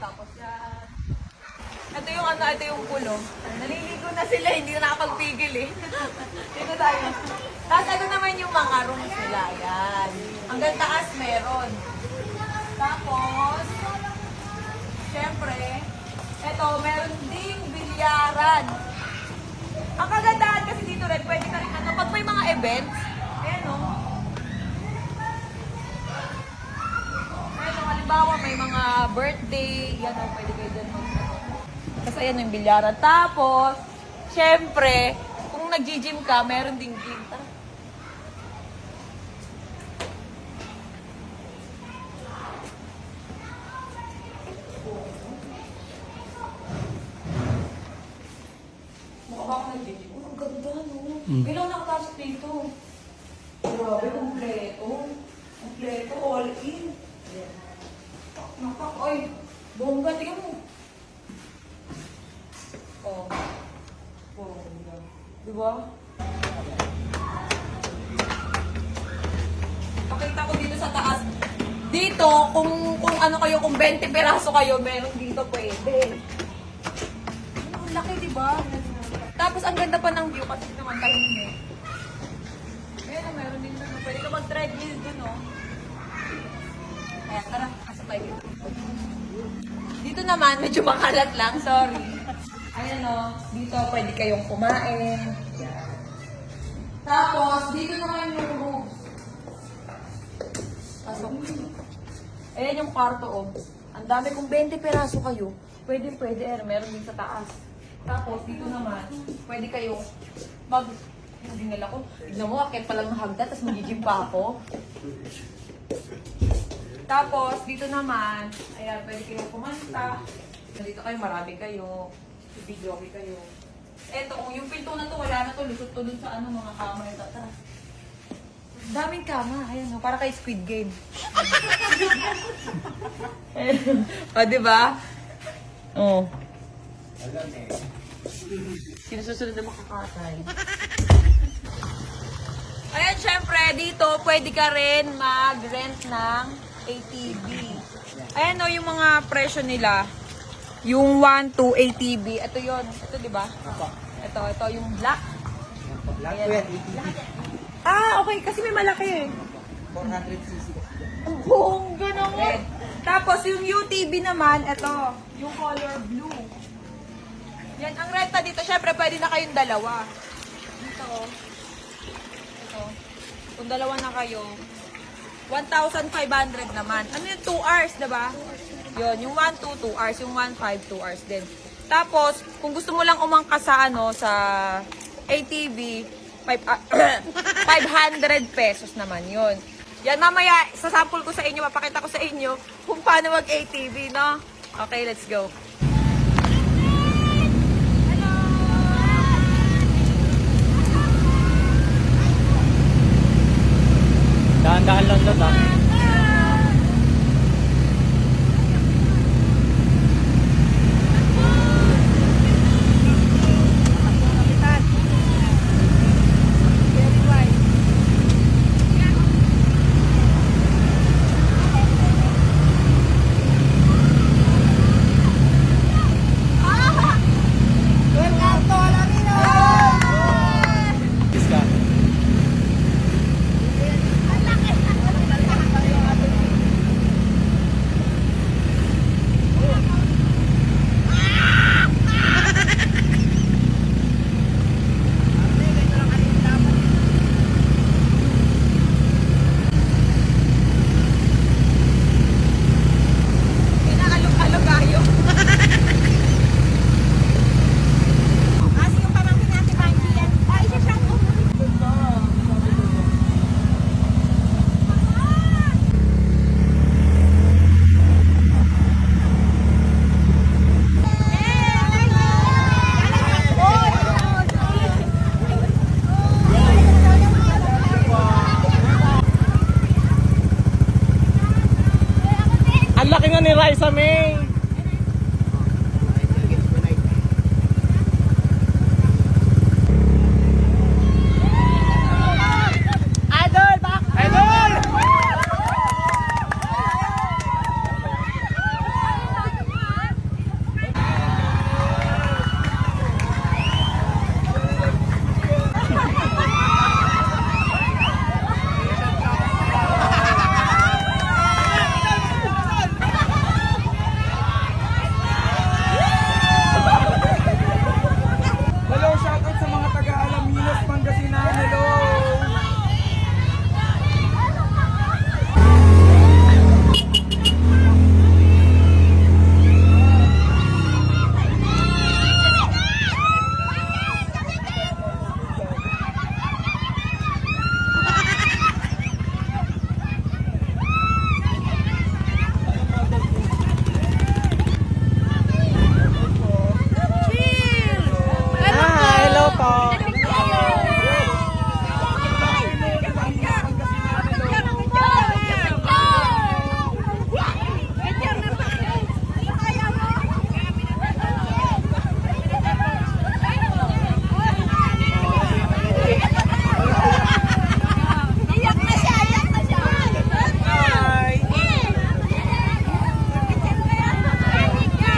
Tapos yan. Ito yung ano, ito yung pulo. Naliligo na sila, hindi na nakapagpigil eh. Dito tayo. Tapos ito naman yung mga rooms nila. Yan. Hanggang taas meron. Tapos, syempre, ito, meron ding bilyaran. Ang kagandahan kasi dito rin, pwede ka rin ano, pag may mga events, ayan o. Ayan o, halimbawa may mga birthday, yan o, pwede kayo dyan mag Tapos ayan yung bilyaran. Tapos, syempre, kung nag-gym ka, meron ding gym. Tara. Mukha ba ako nag-gym? Oh, ang ganda, no? Kailan nakapasok dito? Grabe, kompleto. Kompleto, all in. Napak, oy, bongga, tingnan mo. Oh. Oh, diba? Pakita ko dito sa taas. Dito, kung ano kayo, kung 20 peraso kayo, meron dito pwede. Ang laki, diba? Tapos, ang ganda pa ng view kasi naman tayo nyo. Ayan, meron din doon. Pwede ka mag-treadmill doon, no? Ayan, tara. Asa tayo dito. Dito naman, medyo makalat lang. Sorry. Ayan o, dito pwede kayong kumain. Yan. Tapos, dito naman yung rooms. Pasok. Ayan yung kwarto o. Ang dami, kung 20 peraso kayo, pwede, meron din sa taas. Tapos, dito naman, pwede kayong hindi nila ko. Tignan mo, akit pa lang ng hagda, tapos mag-gym pa ako. Tapos, dito naman, ayan, pwede kayong kumanta. Dito kayo, marami kayo. Video okay kayo. Eto, kung yung pinto na to, wala na to, lusot to dun sa ano, mga kama ito. Tara. Daming kama. Ayan, para kay Squid Game. O, diba? Oo. Sino susunod na makakatay? Ayan, syempre, dito, pwede ka rin mag-rent ng ATV. Ayan o, yung mga presyo nila. Yung 1 to ATV. Ito yun. Ito, di ba? Ito yung black. Black po yan, 80. Ah, okay. Kasi may malaki eh. 400cc. Ang bongga naman. Tapos yung UTV naman, ito. Yung color blue. Yan, ang renta dito, syempre, pwede na kayong dalawa. Dito, oh. Ito. Kung dalawa na kayo, 1,500 naman. Ano yung 2 hours, diba? Yun, yung 1, 2, 2 hours. Yung 1, 5, 2 hours din. Tapos, kung gusto mo lang umangkas sa, ano, sa ATV, 500 pesos naman yun. Yan, mamaya, sasample ko sa inyo, mapakita ko sa inyo kung paano mag-ATV, no? Okay, let's go. Dahan-dahan lang doon, ha? Ang laki nga ni Raisa May.